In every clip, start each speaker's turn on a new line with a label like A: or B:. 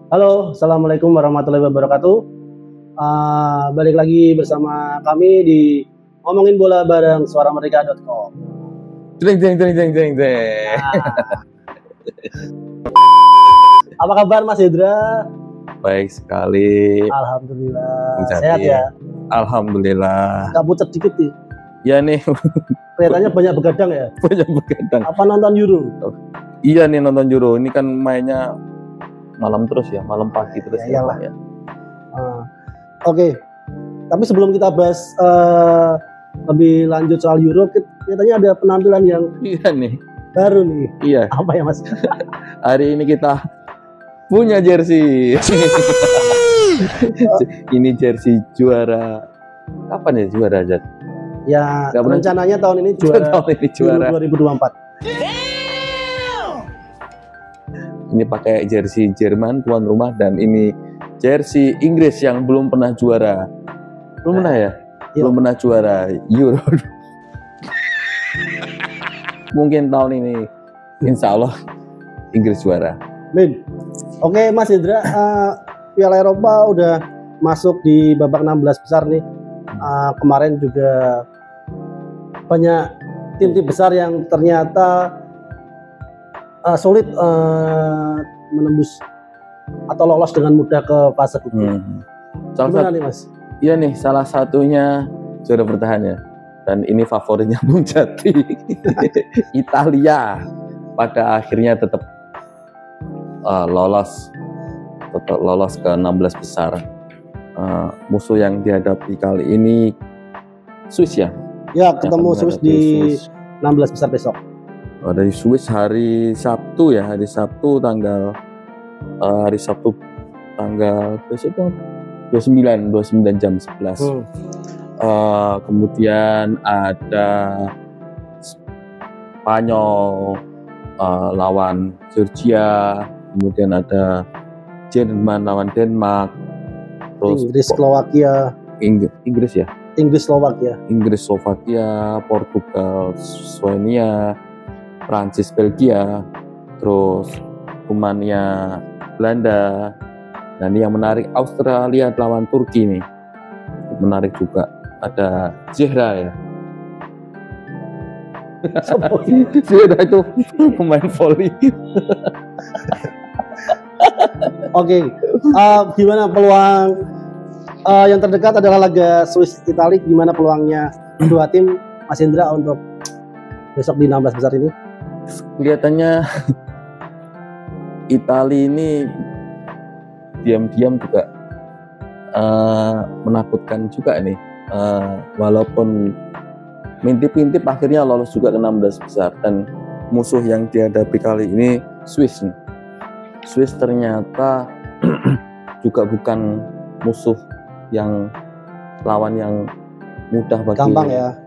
A: Halo, Assalamualaikum warahmatullahi wabarakatuh. Balik lagi bersama kami di Ngomongin Bola bareng suaramerdeka.com.
B: Jeng.
A: Apa kabar Mas Hendra?
B: Baik sekali.
A: Alhamdulillah.
B: Jadi,
A: Sehat ya?
B: Alhamdulillah.
A: Gak pucat dikit nih.
B: Ya nih.
A: Kelihatannya banyak begadang ya?
B: Banyak begadang.
A: Apa nonton Euro?
B: Iya nih nonton Euro. Ini kan mainnya malam terus ya, malam pagi terus
A: ya. Oke. Tapi sebelum kita bahas lebih lanjut soal Euro, kelihatannya ada penampilan yang baru nih.
B: Iya.
A: Apa ya Mas?
B: Hari ini kita punya jersey. Ini jersey juara. Kapan ya juara, Jat?
A: Ya, rencananya tahun ini juara 2024.
B: Ini pakai jersey Jerman tuan rumah, dan ini jersey Inggris yang belum pernah juara. Belum pernah ya? Belum pernah juara Euro. Mungkin tahun ini insya Allah Inggris juara.
A: Min. Oke Mas Hendra, Piala Eropa udah masuk di babak 16 besar nih. Kemarin juga banyak tim-tim besar yang ternyata sulit menembus atau lolos dengan mudah ke fase grup. Gimana nih Mas?
B: Iya nih, salah satunya juara bertahan ya. Dan ini favoritnya Bung Jati. Italia pada akhirnya tetap lolos ke 16 besar. Musuh yang dihadapi kali ini Swiss ya?
A: Ya, ketemu Swiss di 16 besar besok.
B: Dari Swiss hari Sabtu ya, hari Sabtu tanggal besok 29 jam 11. Kemudian ada Spanyol lawan Georgia, kemudian ada Jerman lawan Denmark, terus
A: Inggris Slovakia,
B: Inggris Slovakia, Portugal Slovenia, Prancis Belgia, terus Rumania Belanda. Dan yang menarik Australia lawan Turki nih, menarik juga. Ada Zehra ya. Zehra itu pemain volley.
A: Oke, gimana peluang yang terdekat adalah laga Swiss Italia? Gimana peluangnya dua tim Mas Indra untuk besok di 16 besar ini?
B: Kelihatannya Italia ini diam-diam juga menakutkan juga nih, walaupun mintip-mintip akhirnya lolos juga ke 16 besar. Dan musuh yang dihadapi kali ini Swiss nih. Swiss ternyata juga bukan musuh yang lawan yang mudah bagi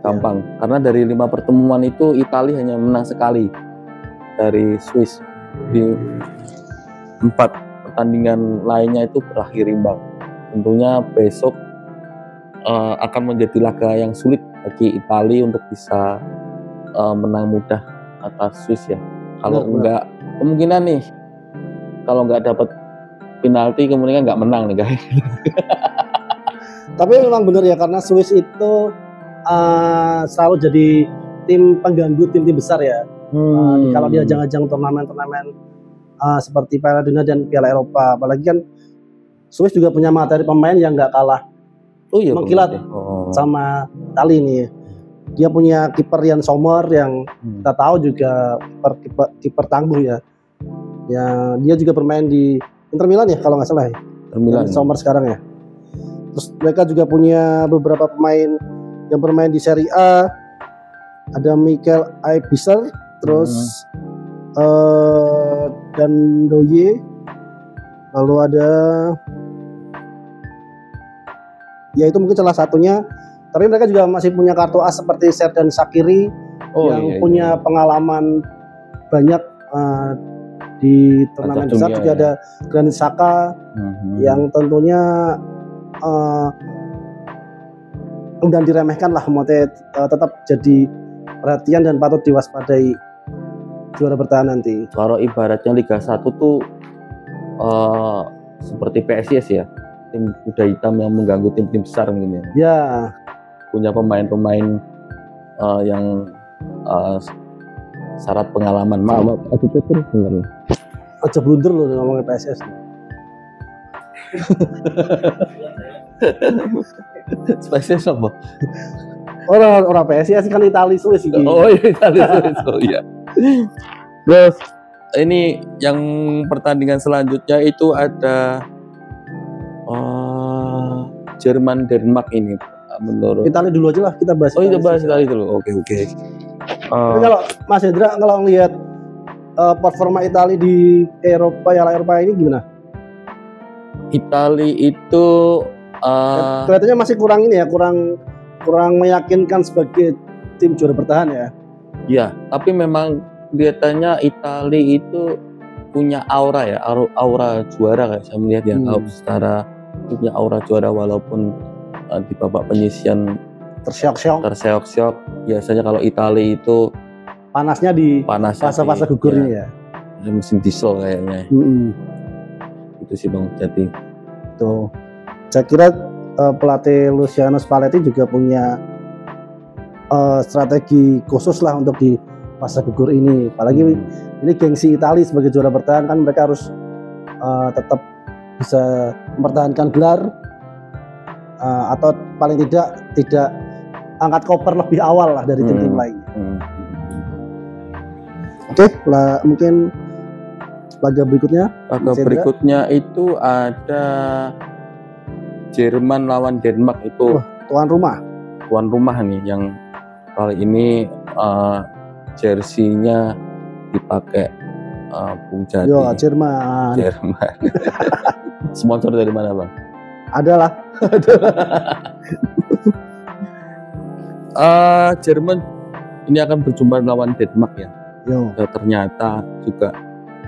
B: gampang. Karena dari 5 pertemuan itu Italia hanya menang sekali dari Swiss. Di 4 pertandingan lainnya itu berakhir imbang. Tentunya besok akan menjadi laga yang sulit bagi Italia untuk bisa menang mudah atas Swiss ya. Kalau enggak, kemungkinan nih kalau nggak dapat penalti kemungkinan nggak menang nih guys.
A: Tapi memang benar ya, karena Swiss itu selalu jadi tim pengganggu tim-tim besar ya. Kalau di ajang-ajang turnamen-turnamen seperti Piala Dunia dan Piala Eropa, apalagi kan Swiss juga punya materi pemain yang nggak kalah mengkilat sama Italia ini. Dia punya kiper Jan Sommer yang kita tahu juga kiper tangguh ya. Ya, dia juga bermain di Inter Milan ya kalau nggak salah ya. Sommer sekarang ya. Terus mereka juga punya beberapa pemain yang bermain di Serie A. Ada Mikel Aibiser, terus dan Doye, lalu ada ya itu mungkin salah satunya. Tapi mereka juga masih punya kartu as seperti Xherdan Shaqiri yang punya pengalaman banyak di turnamen besar. Juga ada Granit Xhaka yang tentunya dan diremehkan lah, tetap jadi perhatian dan patut diwaspadai juara bertahan nanti.
B: Kalau ibaratnya Liga 1 tuh seperti PSIS ya, tim kuda hitam yang mengganggu tim-tim besar mungkin ya.
A: Ya,
B: Punya pemain-pemain yang syarat pengalaman. Maaf, terus bener.
A: aja blunder loh ngomongin PSS.
B: PSIS apa?
A: Orang PSS kan Itali Swiss iki.
B: Oh iya, Italia. Oh iya. Terus ini yang pertandingan selanjutnya itu ada Jerman Denmark ini menurut.
A: Itali dulu aja lah kita bahas.
B: Oh iya, bahas Itali dulu. Oke.
A: Tapi kalau Mas Hendra kalau ngelihat performa Itali di Eropa ini gimana?
B: Itali itu
A: Kelihatannya masih kurang ini ya, kurang meyakinkan sebagai tim juara bertahan ya.
B: ya, tapi memang kelihatannya Itali itu punya aura ya, aura juara kayak saya melihat ya. Kalau secara punya aura juara walaupun di babak penyisian terseok-seok. Biasanya kalau Itali itu
A: Panasnya di fase-fase gugur ini ya.
B: Mesin diesel kayaknya. Itu sih Bang Jati.
A: Tuh. Saya kira pelatih Luciano Spalletti juga punya strategi khusus lah untuk di fase gugur ini. Apalagi ini gengsi Italia sebagai juara bertahan kan mereka harus tetap bisa mempertahankan gelar atau paling tidak angkat koper lebih awal lah dari tim-tim lain. Oke, mungkin laga berikutnya.
B: Berikutnya itu ada Jerman lawan Denmark itu.
A: Tuan rumah
B: Nih yang kali ini jersinya dipakai Bung Jati.
A: Yo, Jerman.
B: Sponsor dari mana Bang?
A: Adalah.
B: Jerman ini akan berjumpa lawan Denmark ya.
A: Yo.
B: Ternyata juga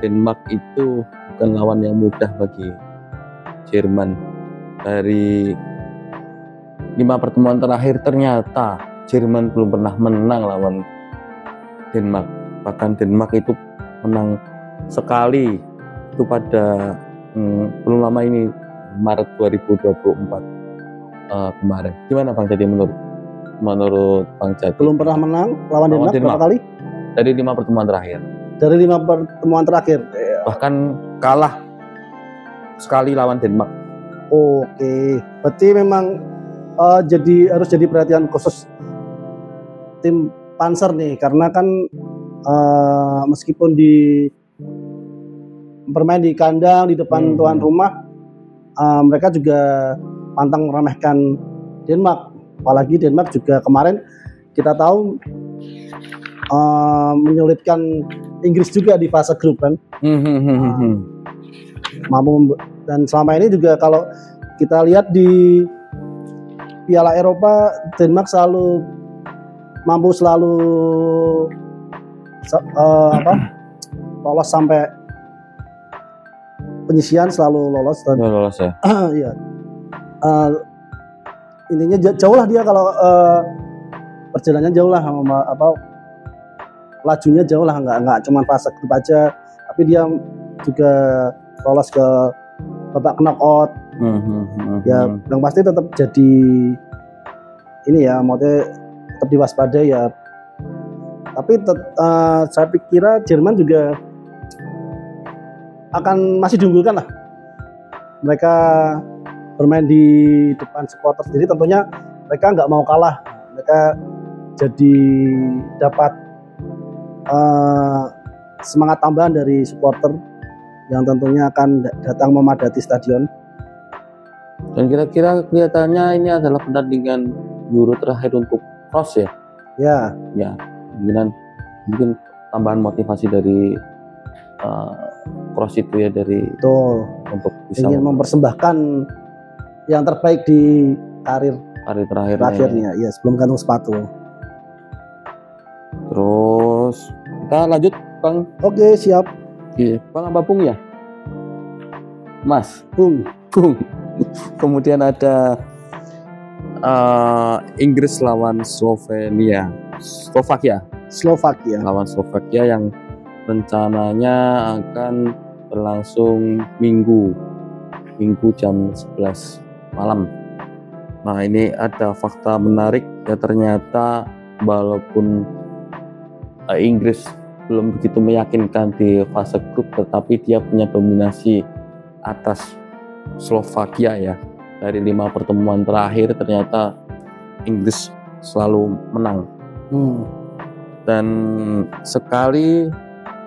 B: Denmark itu bukan lawan yang mudah bagi Jerman. Dari 5 pertemuan terakhir ternyata Jerman belum pernah menang lawan Denmark. Bahkan Denmark itu menang sekali itu pada belum lama ini, Maret 2024 kemarin. Gimana Bang Jati menurut Bang Jati?
A: Belum pernah menang lawan Denmark berapa kali?
B: Dari 5 pertemuan terakhir.
A: Dari 5 pertemuan terakhir.
B: Bahkan kalah sekali lawan Denmark.
A: Oke, berarti memang harus jadi perhatian khusus tim Panzer nih, karena kan meskipun bermain di kandang di depan tuan rumah, mereka juga pantang meremehkan Denmark. Apalagi Denmark juga kemarin kita tahu menyulitkan Inggris juga di fase grup kan. Dan selama ini juga kalau kita lihat di Piala Eropa, Denmark mampu selalu lolos sampai penyisian, selalu lolos dan
B: lolos ya.
A: Iya. Intinya jauh lah dia kalau perjalanannya jauh lah, lajunya jauh lah, nggak cuma fase grup aja, tapi dia juga lolos ke babak knockout. Ya, yang pasti tetap jadi ini ya, maksudnya tetap diwaspadai ya. Tapi saya pikir Jerman juga akan masih diunggulkan lah. Mereka bermain di depan supporter sendiri, tentunya mereka nggak mau kalah. Mereka jadi dapat semangat tambahan dari supporter yang tentunya akan datang memadati stadion.
B: Dan kira-kira kelihatannya ini adalah pertandingan Euro terakhir untuk Kroos ya? Ya, mungkin tambahan motivasi dari Kroos itu ya, untuk bisa
A: ingin mempersembahkan yang terbaik di karir terakhirnya ya, sebelum gantung sepatu.
B: Terus kita lanjut Bang.
A: Oke, siap.
B: Bang apa Bung ya? Mas
A: Bung.
B: Kemudian ada Inggris lawan Slovakia lawan Slovakia yang rencananya akan berlangsung Minggu Minggu jam 11 malam. Nah, ini ada fakta menarik ya, ternyata walaupun Inggris belum begitu meyakinkan di fase grup, tetapi dia punya dominasi atas Slovakia ya. Dari 5 pertemuan terakhir ternyata Inggris selalu menang. Dan sekali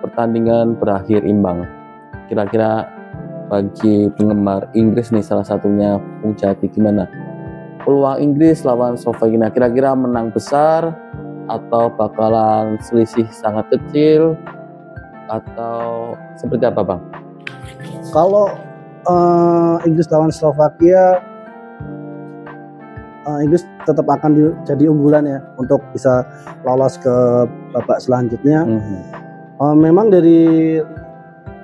B: pertandingan berakhir imbang. Kira-kira bagi penggemar Inggris nih, salah satunya Bung Jati, gimana peluang Inggris lawan Slovakia? Kira-kira menang besar atau bakalan selisih sangat kecil atau seperti apa, Bang?
A: Kalau Inggris lawan Slovakia, Inggris tetap akan jadi unggulan ya untuk bisa lolos ke babak selanjutnya. Memang dari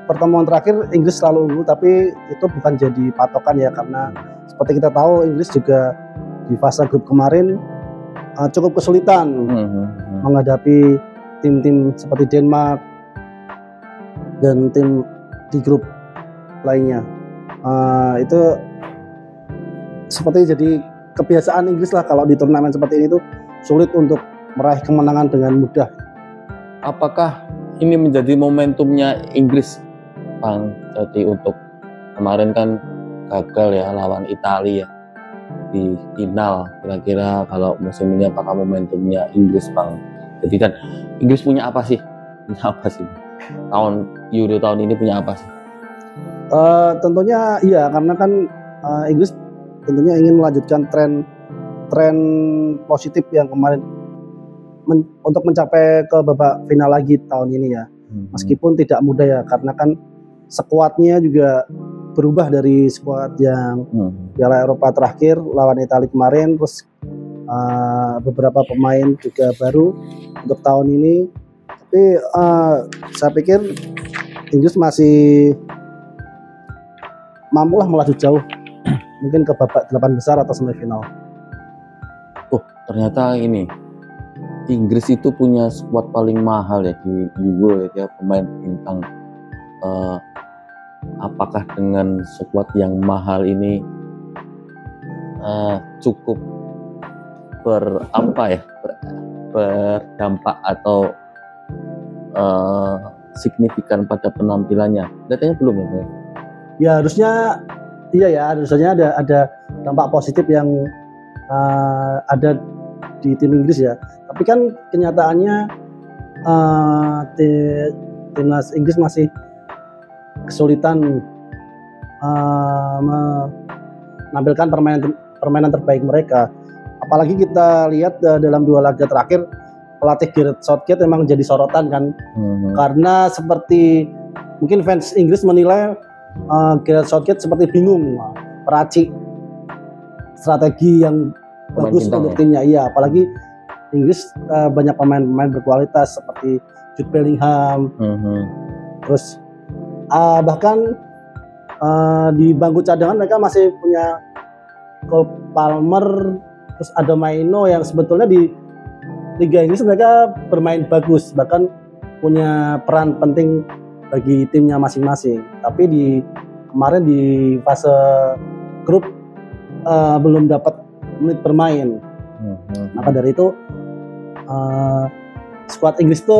A: pertemuan terakhir Inggris selalu unggul, tapi itu bukan jadi patokan ya, karena seperti kita tahu Inggris juga di fase grup kemarin cukup kesulitan menghadapi tim-tim seperti Denmark dan tim di grup lainnya. Itu seperti jadi kebiasaan Inggris lah, kalau di turnamen seperti ini tuh sulit untuk meraih kemenangan dengan mudah.
B: Apakah ini menjadi momentumnya Inggris, Bang? Jadi untuk kemarin kan gagal ya lawan Italia di final. Kira-kira kalau musim ini apakah momentumnya Inggris, Bang? Jadi kan Inggris punya apa sih? Tahun Euro tahun ini punya apa sih?
A: Tentunya iya, karena kan Inggris tentunya ingin melanjutkan tren positif yang kemarin untuk mencapai ke babak final lagi tahun ini ya. Meskipun tidak mudah ya, karena kan skuadnya juga berubah dari skuad yang Piala Eropa terakhir lawan Italia kemarin, terus beberapa pemain juga baru untuk tahun ini. Tapi saya pikir Inggris masih mampulah melaju jauh, mungkin ke babak 8 besar atau semifinal.
B: Ternyata ini Inggris itu punya skuad paling mahal ya di Euro ya, pemain bintang. Apakah dengan skuad yang mahal ini cukup berdampak atau signifikan pada penampilannya? Datanya belum ya, Bang?
A: Ya harusnya iya ya, harusnya ada dampak positif yang ada di tim Inggris ya. Tapi kan kenyataannya timnas Inggris masih kesulitan menampilkan permainan terbaik mereka. Apalagi kita lihat dalam 2 laga terakhir, pelatih Gareth Southgate memang jadi sorotan kan. Karena seperti mungkin fans Inggris menilai Gareth Southgate seperti bingung meracik strategi yang bagus untuk timnya. Iya, apalagi Inggris banyak pemain-pemain berkualitas seperti Jude Bellingham. Terus bahkan di bangku cadangan mereka masih punya Cole Palmer, terus ada Maino yang sebetulnya di Liga Inggris mereka bermain bagus, bahkan punya peran penting bagi timnya masing-masing. Tapi kemarin di fase grup belum dapat menit bermain. Maka dari itu skuad Inggris itu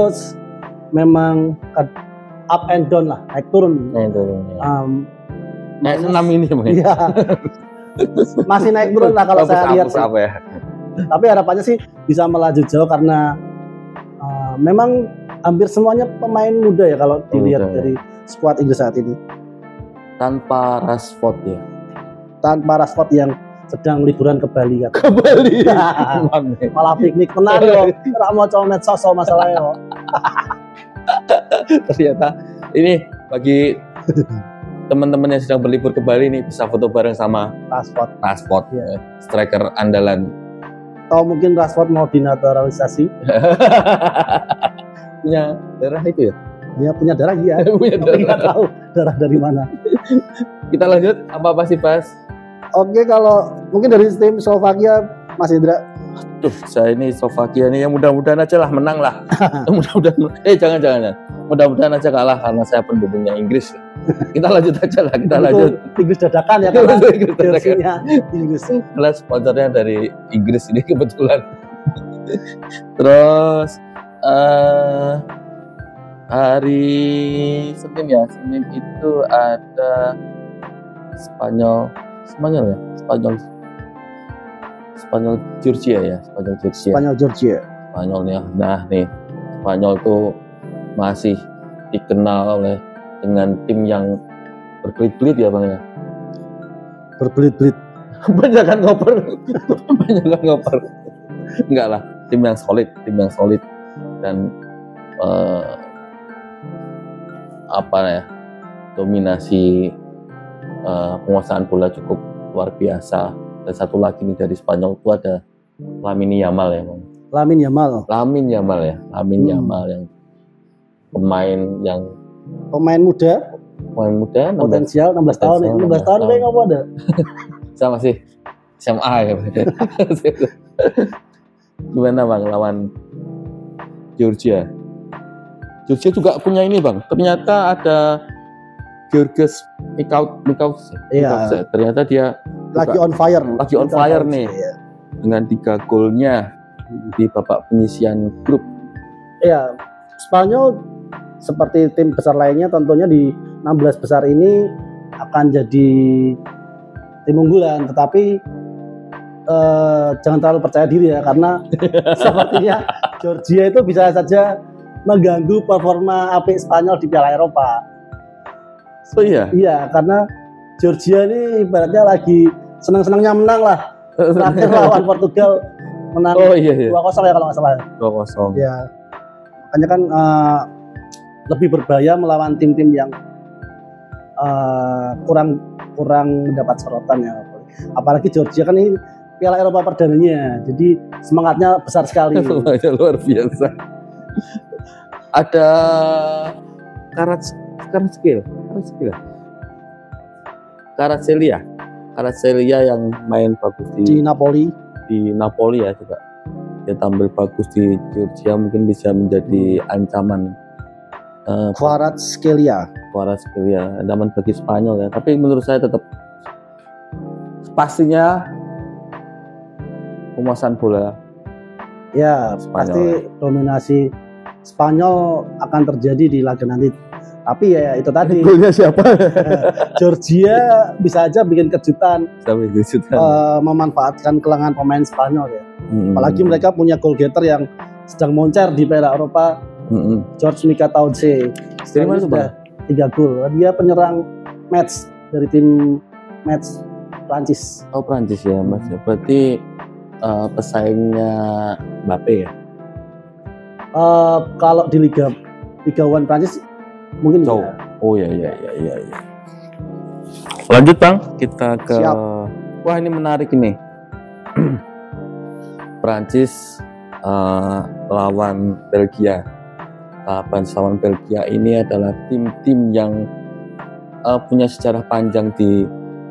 A: memang up and down lah, naik turun.
B: Naik senam ini,
A: iya. Masih naik turun lah kalau saya lihat.
B: Ya.
A: Tapi harapannya sih bisa melaju jauh, karena memang hampir semuanya pemain muda ya kalau dilihat dari skuad Inggris saat ini.
B: Tanpa Rashford ya.
A: Tanpa Rashford yang sedang liburan ke Bali kan.
B: Ke Bali.
A: Malah piknik tenan yo. Ora mau comet sosok masalahnya.
B: Ternyata ini bagi teman-teman yang sedang berlibur ke Bali nih bisa foto bareng sama Rashford ya. Striker andalan.
A: Atau mungkin Rashford mau dinaturalisasi.
B: Punya darah itu ya?
A: Dia punya darah iya.
B: Punya darah.
A: Nggak tahu darah dari mana.
B: Kita lanjut, apa sih Pas?
A: Oke, kalau mungkin dari tim Slovakia, Mas Indra.
B: Saya ini Slovakia nih, yang mudah-mudahan aja lah menang lah. Mudah-mudahan, jangan. Mudah-mudahan aja kalah karena saya pendukungnya Inggris. Kita lanjut aja lah, kita
A: Itu
B: lanjut.
A: Inggris dadakan ya karena
B: Inggris dadakan.
A: jersinya Inggris.
B: Karena sponsornya dari Inggris ini kebetulan. Terus hari Senin ya, Senin itu ada Spanyol Georgia ya,
A: Spanyol Georgia.
B: Spanyolnya. Nah nih, Spanyol tuh masih dikenal oleh dengan tim yang berbelit-belit ya bang ya.
A: Berbelit-belit.
B: Banyak kan ngoper. Enggak lah, tim yang solid dan dominasi penguasaan bola cukup luar biasa. Dan satu lagi nih dari Spanyol itu ada Lamine Yamal ya bang.
A: Lamine Yamal
B: Yamal yang pemain muda
A: potensial 16 tahun ya. 16 tahun kayak apa ada?
B: Sama sih SMA ya. Gimana bang lawan Georgia juga punya ini bang, ternyata ada Georges Mikaus.
A: Iya.
B: Ternyata dia
A: Lagi on fire
B: nih.
A: Iya.
B: Dengan 3 golnya di babak penyisian grup.
A: Iya, Spanyol seperti tim besar lainnya tentunya di 16 besar ini akan jadi tim unggulan, tetapi jangan terlalu percaya diri ya, karena sepertinya Georgia itu bisa saja mengganggu performa apik Spanyol di Piala Eropa.
B: Oh iya?
A: Iya, karena Georgia ini ibaratnya lagi senang-senangnya menang lah. Terakhir lawan Portugal menang 2-0 ya kalau nggak salah.
B: 2-0.
A: Ya, makanya kan lebih berbahaya melawan tim-tim yang kurang mendapat sorotan ya. Apalagi Georgia kan ini Piala Eropa perdananya, jadi semangatnya besar sekali.
B: Luar biasa. Ada Kvaratskhelia yang main bagus
A: di Napoli
B: ya juga. Dia tampil bagus di Georgia, mungkin bisa menjadi ancaman.
A: Kvaratskhelia
B: ancaman bagi Spanyol ya. Tapi menurut saya tetap pastinya penguasaan bola.
A: Ya,
B: Spanyol.
A: pasti dominasi Spanyol akan terjadi di laga nanti. Tapi ya itu tadi.
B: Golnya siapa?
A: Georgia bisa aja bikin kejutan. Memanfaatkan kelengahan pemain Spanyol ya. Apalagi mereka punya goal getter yang sedang moncer di Piala Eropa. George Mikataudze.
B: Dari mana tuh bang?
A: 3 gol. Dia penyerang match dari tim match Prancis.
B: Oh Prancis ya mas. Berarti pesaingnya Mbappe ya?
A: Kalau di Liga 1 Prancis mungkin
B: ya. Oh iya. Lanjut bang, kita ke.
A: Siap.
B: Wah ini menarik ini. Prancis lawan Belgia. Prancis lawan Belgia ini adalah tim-tim yang punya sejarah panjang di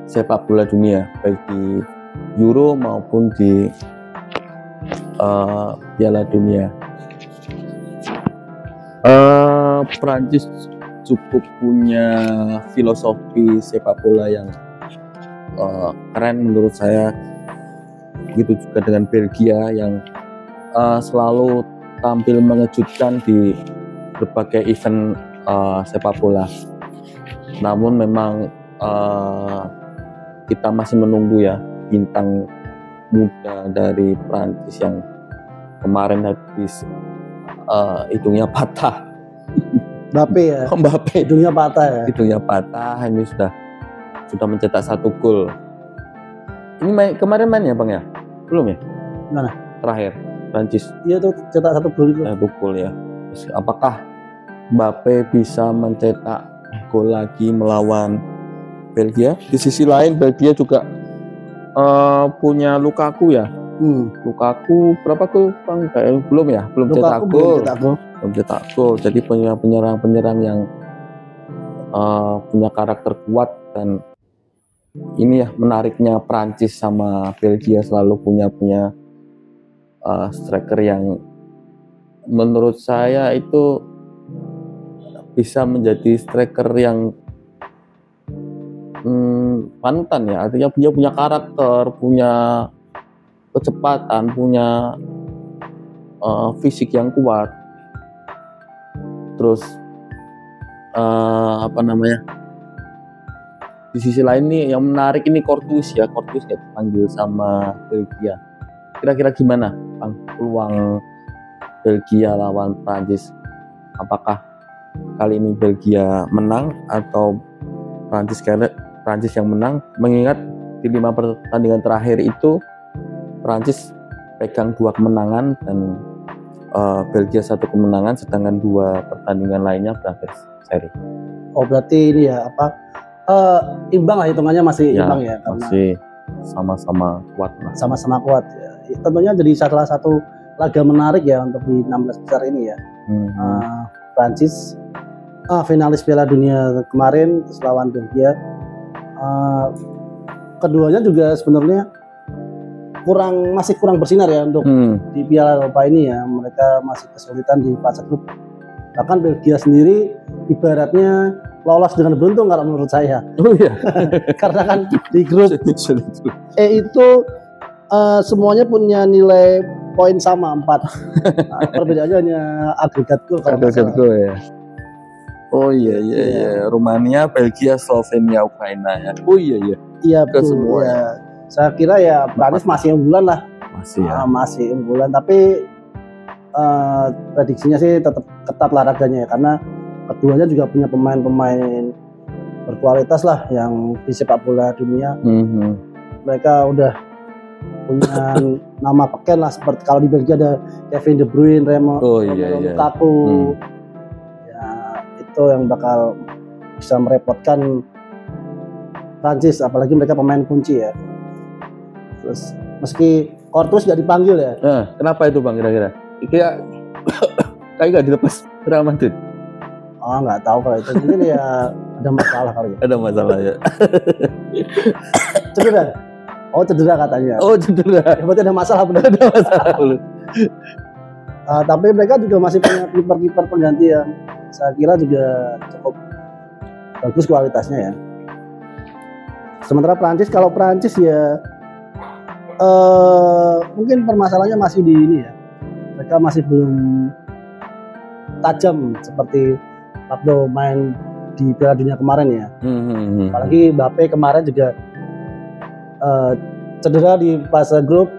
B: sepak bola dunia, baik di Euro maupun di Piala Dunia. Prancis cukup punya filosofi sepak bola yang keren menurut saya. Begitu juga dengan Belgia yang selalu tampil mengejutkan di berbagai event sepak bola. Namun memang kita masih menunggu ya bintang muda dari Prancis yang kemarin habis hidungnya patah.
A: Mbappe hidungnya patah ya.
B: Ini sudah mencetak 1 gol. Ini kemarin main ya bang ya? Belum ya?
A: Mana?
B: Terakhir Prancis.
A: Iya tuh cetak 1 gol itu.
B: 1 gol ya. Apakah Mbappe bisa mencetak gol lagi melawan Belgia? Di sisi lain Belgia juga punya Lukaku ya. Lukaku berapa gol bang? Belum cetak gol. Jadi penyerang yang punya karakter kuat. Dan ini ya menariknya Prancis sama Belgia selalu punya striker yang menurut saya itu bisa menjadi striker yang panutan ya, artinya dia punya karakter, punya kecepatan, punya fisik yang kuat. Terus apa namanya? Di sisi lain nih yang menarik ini Courtois ya dipanggil sama Belgia. Kira-kira gimana Bang peluang Belgia lawan Prancis? Apakah kali ini Belgia menang atau Prancis yang menang? Mengingat di 5 pertandingan terakhir itu Prancis pegang 2 kemenangan dan Belgia 1 kemenangan, sedangkan 2 pertandingan lainnya berakhir seri.
A: Oh berarti ini ya apa imbang lah, hitungannya masih imbang ya, karena
B: masih sama-sama kuat.
A: Sama-sama kuat ya. Tentunya jadi salah satu laga menarik ya untuk di 16 besar ini ya. Prancis finalis Piala Dunia kemarin terus lawan Belgia. Keduanya juga sebenarnya masih kurang bersinar ya untuk di Piala Eropa ini ya. Mereka masih kesulitan di fase grup. Bahkan Belgia sendiri ibaratnya lolos dengan beruntung kalau menurut saya.
B: Oh iya.
A: Karena kan di grup E itu semuanya punya nilai poin sama 4. Perbedaannya hanya agregat gol.
B: Agregat gol ya. Oh iya. Rumania, Belgia, Slovenia, Ukraina ya. Oh iya.
A: Iya betul.
B: Semua ya.
A: Saya kira ya Prancis masih unggulan lah. Masih unggulan, tapi prediksinya sih tetap ketat lah raganya ya, karena keduanya juga punya pemain-pemain berkualitas lah yang di sepak bola dunia. Mereka udah punya nama peken lah, seperti kalau di Belgia ada Kevin De Bruyne, Romelu Lukaku. Ya itu yang bakal bisa merepotkan Prancis, apalagi mereka pemain kunci ya. Terus meski Courtois nggak dipanggil ya.
B: Kenapa itu Bang kira-kira? Kayak nggak dilepas Real Madrid?
A: Oh nggak tahu kalau itu, mungkin ya ada masalah kali ya.
B: Ada masalah ya.
A: Cedera? Oh cedera katanya.
B: Oh cedera.
A: Ya, berarti ada masalah benar.
B: Ada masalah dulu.
A: Tapi mereka juga masih punya kiper-kiper pengganti yang saya kira juga cukup bagus kualitasnya ya. Sementara kalau Prancis ya mungkin permasalahannya masih di ini ya. Mereka masih belum tajam seperti waktu main di Piala Dunia kemarin ya. Apalagi Mbappe kemarin juga cedera di fase grup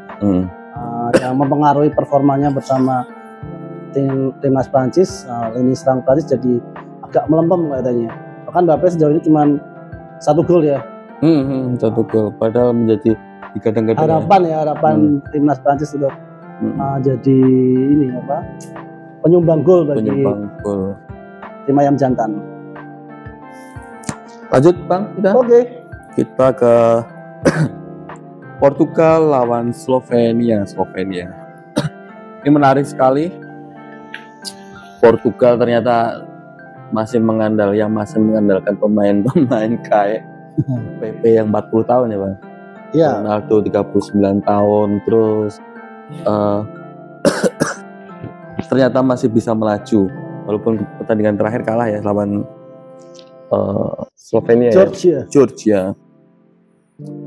A: yang mempengaruhi performanya bersama timnas Prancis. Lini serang Prancis jadi agak melempem katanya. Bahkan Mbappe sejauh ini cuma 1 gol ya.
B: 1 gol, padahal menjadi digadang-gadang
A: harapan timnas Prancis untuk jadi ini apa penyumbang gol bagi tim ayam jantan.
B: Lanjut Bang kita.
A: Oke.
B: Kita ke Portugal lawan Slovenia. Ini menarik sekali. Portugal ternyata masih mengandalkan pemain-pemain kayak PP yang 40 tahun ya Bang.
A: Iya.
B: Ronaldo 39 tahun, terus ternyata masih bisa melaju walaupun pertandingan terakhir kalah ya lawan Slovenia. Georgia.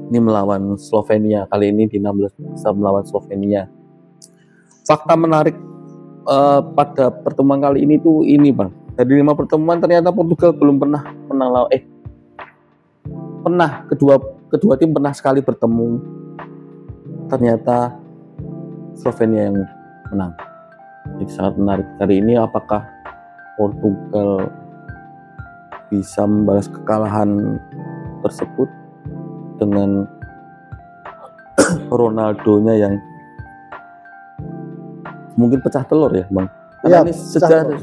B: Ini melawan Slovenia, kali ini di 16 bisa melawan Slovenia. Fakta menarik pada pertemuan kali ini tuh ini Bang. Dari 5 pertemuan ternyata Portugal belum pernah menang lawan kedua tim pernah sekali bertemu, ternyata Slovenia yang menang. Ini sangat menarik. Kali ini apakah Portugal bisa membalas kekalahan tersebut dengan Ronaldo-nya yang mungkin pecah telur ya Bang? Karena ini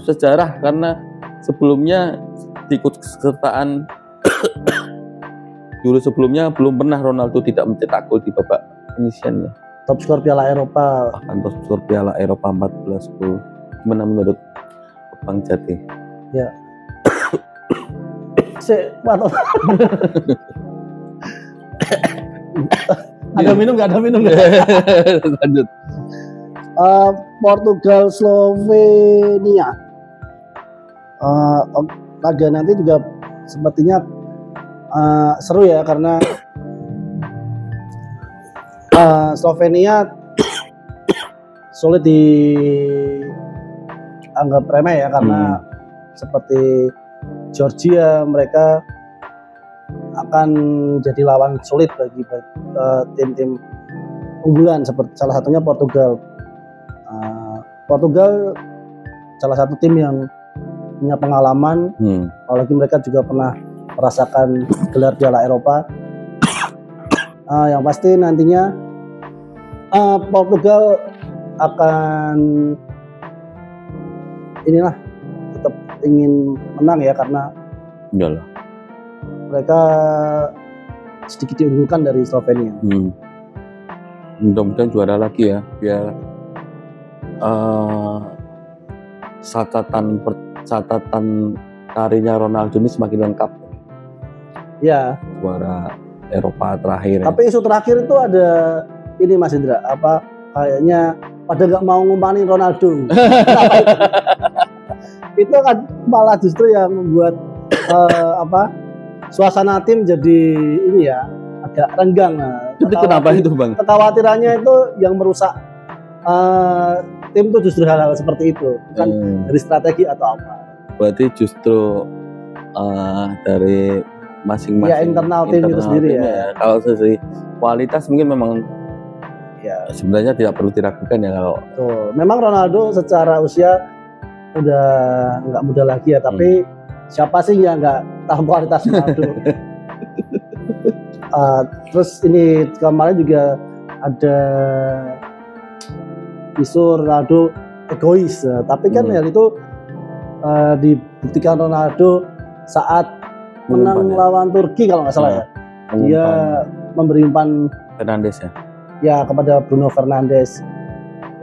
B: sejarah karena sebelumnya diikutsertaan Euro sebelumnya belum pernah Ronaldo tidak mencetak gol di babak penyisiannya.
A: Top skor Piala Eropa.
B: Bahkan top skor Piala Eropa 14 gol. Gimana menurut Bang Jati?
A: Ya. Ada minum nggak?
B: Lanjut.
A: Portugal Slovenia. Laga nanti juga sepertinya seru ya karena Slovenia sulit dianggap remeh ya karena seperti Georgia mereka akan jadi lawan sulit bagi tim-tim unggulan seperti salah satunya Portugal. Portugal salah satu tim yang punya pengalaman, apalagi mereka juga pernah merasakan gelar Piala Eropa. Yang pasti nantinya Portugal akan tetap ingin menang ya karena mereka sedikit diunggulkan dari Slovenia.
B: Mudah-mudahan juara lagi ya biar catatan karirnya Ronaldo ini semakin lengkap.
A: Ya.
B: Juara Eropa terakhir.
A: Tapi isu terakhir itu ada ini Mas Indra, kayaknya pada nggak mau ngumpanin Ronaldo. Itu kan malah justru yang membuat suasana tim jadi ini ya agak renggang.
B: Itu kenapa itu Bang?
A: Kekhawatirannya itu yang merusak tim itu justru hal-hal seperti itu, bukan dari strategi atau apa.
B: Berarti justru dari masing-masing
A: ya internal tim itu sendiri ya.
B: Kalau dari kualitas mungkin memang ya sebenarnya tidak perlu diragukan ya kalau.
A: Memang Ronaldo secara usia udah nggak muda lagi ya, tapi siapa sih yang nggak tahu kualitas Ronaldo? Terus ini kemarin juga ada isu Ronaldo egois, tapi kan hal itu dibuktikan Ronaldo saat menang lawan Turki kalau nggak salah ya. Dia memberi umpan
B: Fernandes
A: ya kepada Bruno Fernandes.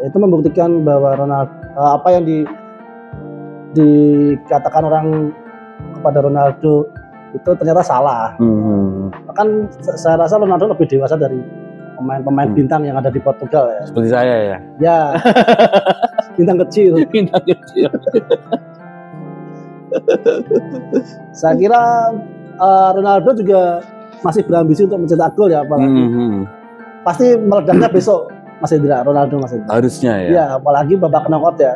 A: Itu membuktikan bahwa Ronaldo apa yang dikatakan orang kepada Ronaldo itu ternyata salah. Bahkan saya rasa Ronaldo lebih dewasa dari pemain-pemain bintang yang ada di Portugal ya.
B: Seperti saya ya.
A: Ya. Bintang kecil.
B: Bintang kecil.
A: Saya kira Ronaldo juga masih berambisi untuk mencetak gol ya, apalagi pasti meledaknya besok Mas Indra, Ronaldo Mas Indra.
B: Harusnya ya.
A: Ya, apalagi babak knockout ya.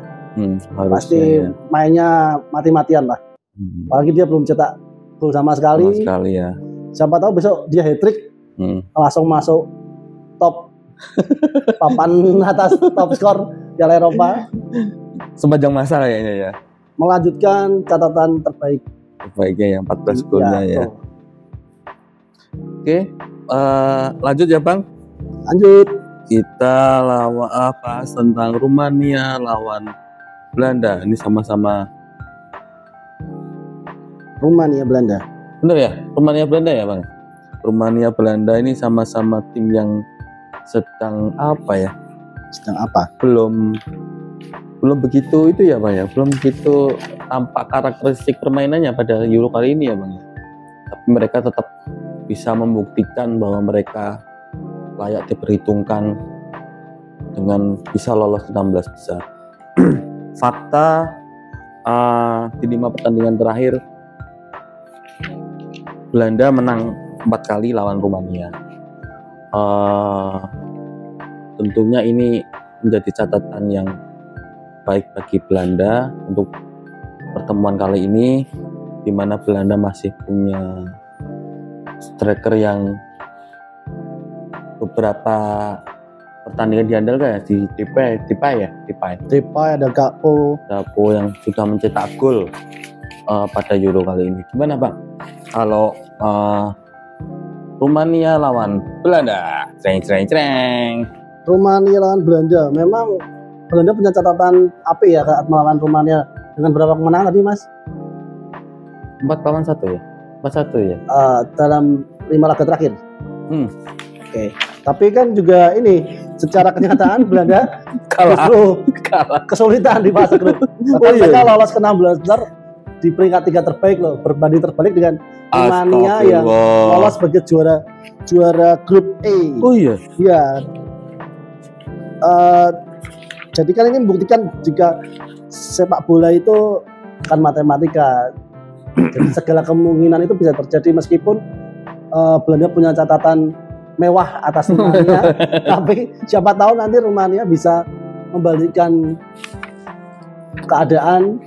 A: Pasti ya. Mainnya mati-matian lah. Apalagi dia belum cetak gol sama sekali.
B: Ya.
A: Siapa tahu besok dia hat-trick, langsung masuk top papan atas top skor Piala Eropa.
B: Sepanjang masa kayaknya ya.
A: Melanjutkan catatan
B: terbaiknya yang 14 golnya ya. Oke, lanjut ya Bang.
A: Lanjut.
B: Kita bahas tentang Rumania lawan Belanda. Ini sama-sama
A: Rumania Belanda.
B: Bener ya? Rumania Belanda ya Bang? Rumania Belanda ini sama-sama tim yang sedang apa ya?
A: Sedang apa?
B: Belum begitu itu ya Bang ya, belum begitu tampak karakteristik permainannya pada Euro kali ini ya Bang. Tapi mereka tetap bisa membuktikan bahwa mereka layak diperhitungkan dengan bisa lolos ke 16 besar. Fakta di 5 pertandingan terakhir Belanda menang 4 kali lawan Rumania. Tentunya ini menjadi catatan yang baik bagi Belanda untuk pertemuan kali ini, di mana Belanda masih punya striker yang beberapa pertandingan diandalkan ya, di Depay
A: ada Gakpo
B: yang sudah mencetak gol pada Euro kali ini. Gimana Bang kalau Rumania lawan Belanda? Cereng.
A: Rumania lawan Belanda, memang Belanda punya catatan api ya saat melawan Rumania. Dengan berapa kemenangan tadi Mas?
B: 4-1 ya? 4-1 ya?
A: Dalam 5 laga terakhir.
B: Oke.
A: Tapi kan juga ini secara kenyataan Belanda kalah. Kesulitan di fase grup. Bahkan mereka lolos ke 16 besar di peringkat 3 terbaik loh, berbanding terbalik dengan Rumania yang lolos sebagai juara grup A.
B: Oh iya.
A: Iya. Jadi kan ini membuktikan jika sepak bola itu kan matematika. Jadi segala kemungkinan itu bisa terjadi meskipun Belanda punya catatan mewah atas Rumania, tapi siapa tahu nanti Rumania bisa membalikkan keadaan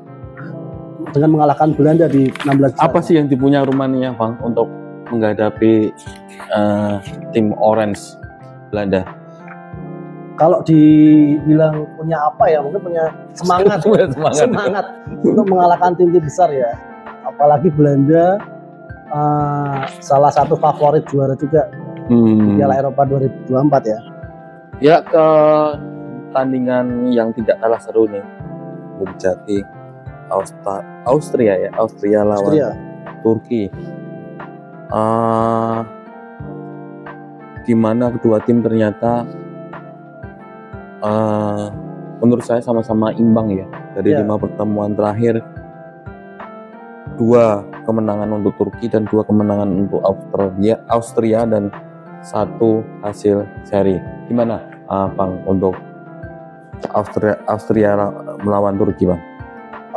A: dengan mengalahkan Belanda di 16 besar.
B: Apa sih yang dipunya Rumania, Bang, untuk menghadapi tim Orange Belanda?
A: Kalau dibilang punya apa ya, mungkin punya semangat untuk mengalahkan tim-tim besar ya. Apalagi Belanda salah satu favorit juara juga di Piala Eropa 2024 ya.
B: Ya, ke tandingan yang tidak kalah seru nih, Bung Jati. Austria lawan Turki. Di mana kedua tim ternyata menurut saya sama-sama imbang ya. Dari 5 pertemuan terakhir, 2 kemenangan untuk Turki dan 2 kemenangan untuk Austria dan 1 hasil seri. Gimana Bang untuk Austria melawan Turki, Bang?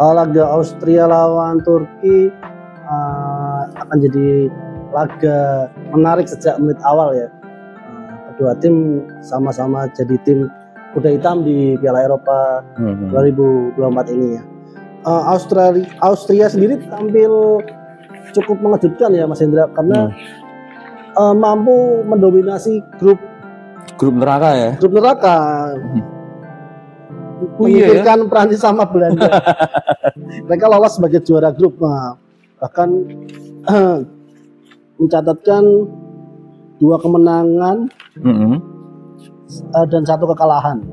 A: Laga Austria lawan Turki akan jadi laga menarik sejak menit awal ya. Kedua tim sama-sama jadi tim kuda hitam di Piala Eropa 2024 ini ya. Austria sendiri tampil cukup mengejutkan ya Mas Hendra, karena mampu mendominasi grup
B: neraka ya.
A: Grup neraka. Menyingkirkan Prancis sama Belanda. Mereka lolos sebagai juara grup. Bahkan mencatatkan 2 kemenangan dan 1 kekalahan.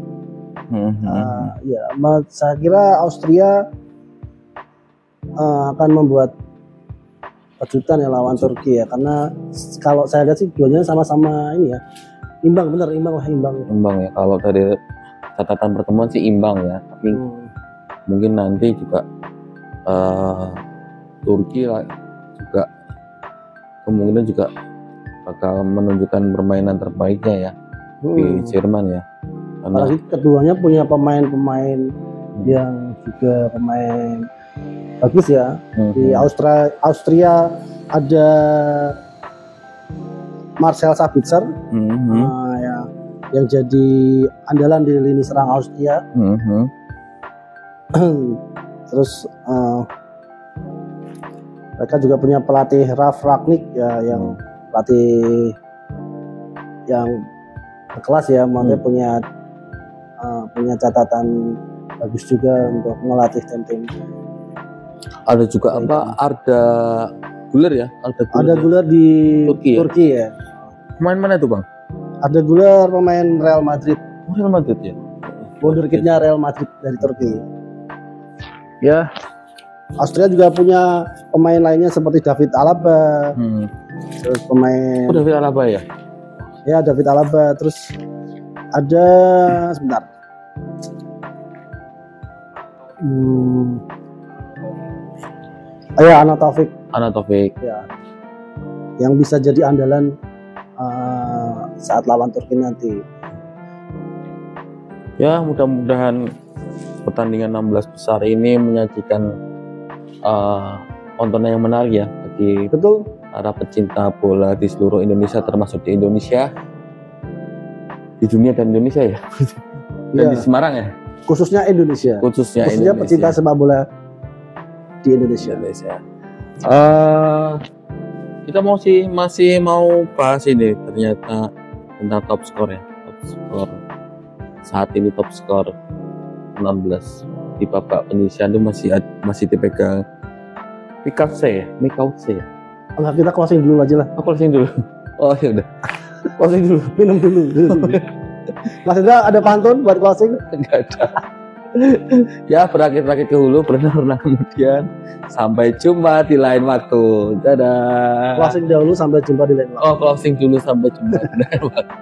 A: Saya kira Austria akan membuat kejutan ya lawan Turki ya, karena kalau saya lihat sih duanya sama-sama ini ya, imbang ya.
B: Kalau dari catatan pertemuan sih imbang ya, tapi mungkin nanti juga Turki juga kemungkinan juga bakal menunjukkan permainan terbaiknya ya di Jerman ya.
A: Apalagi keduanya punya pemain-pemain yang juga pemain bagus ya. Di Austria ada Marcel Sabitzer yang jadi andalan di lini serang Austria. Terus mereka juga punya pelatih Ralf Rangnick ya, yang pelatih yang berkelas ya, maksudnya punya catatan bagus juga untuk melatih tim-tim.
B: Ada juga Arda Güler ya?
A: Arda Güler di Turki ya.
B: Pemain mana itu, Bang?
A: Arda Güler pemain Real Madrid.
B: Real Madrid ya?
A: Wonderkidnya Real Madrid dari Turki.
B: Ya.
A: Austria juga punya pemain lainnya seperti David Alaba. Terus pemain
B: David Alaba ya?
A: Ya, David Alaba. Terus ada sebentar. Ana Taufik. Ya. Yang bisa jadi andalan saat lawan Turki nanti.
B: Ya, mudah-mudahan pertandingan 16 besar ini menyajikan tontonan yang menarik ya bagi para pecinta bola di seluruh Indonesia, termasuk di Indonesia, di dunia dan Indonesia ya. Dan di Semarang ya.
A: Khususnya Indonesia. Khususnya pecinta sepak bola di Indonesia.
B: Kita masih mau bahas ini ternyata tentang top skor ya. Top skor saat ini, top skor 16 di babak penyisihan itu masih dipegang Mikause ya.
A: Enggak, kita closing dulu aja lah.
B: Closing dulu. Oh ya udah.
A: Closing dulu, minum dulu. Mas Indra ada pantun buat closing?
B: Enggak ada. Ya, berakit-rakit ke hulu, berenang kemudian. Sampai jumpa di lain waktu. Dadah.
A: Closing dahulu, sampai jumpa di lain waktu.
B: Closing dulu, sampai jumpa di lain waktu.